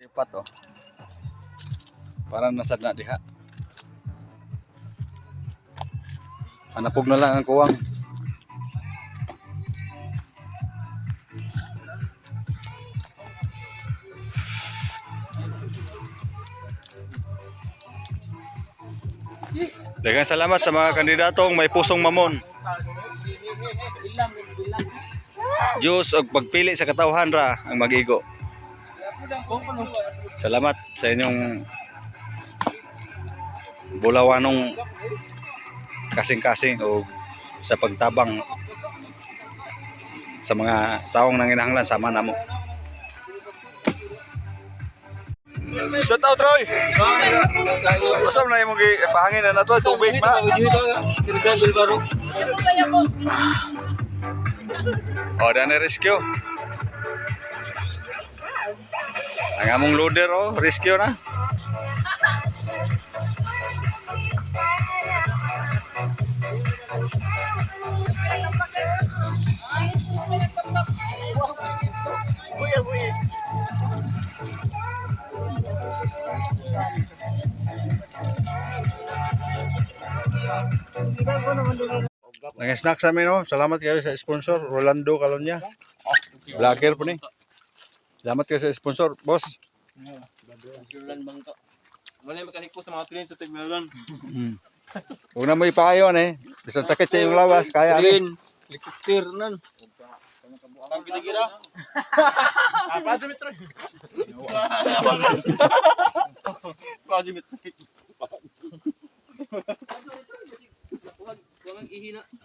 Lipat oh. Parang nasad na diha. Hanapog na lang ang kuwang. Daghang salamat sa mga kandidatong may pusong mamon. Diyos og pagpili sa katawhan ra ang magigo. Salamat sa inyong bulawanong kasing-kasing o sa pagtabang sa mga taong nanginahanglan sama namo. Shout out Roy. Usam na imong gipahangin na nato tubig ma. Oh, dan rescue. Ang among loader oh, rescue na. Nang-snack sa amin, no? Salamat kayo sa sponsor, Rolando Calonia. Vlogger po ni. Salamat kayo sa sponsor, boss. Wala mekanik po sa mga train sa Tigmelan. Huwag na mo ipayon eh. Bisan sakit sa iyong lawas, kaya Train, helicopter nan. Ang gira-gira. Apa aja metro? Aja metro. Wag ihina.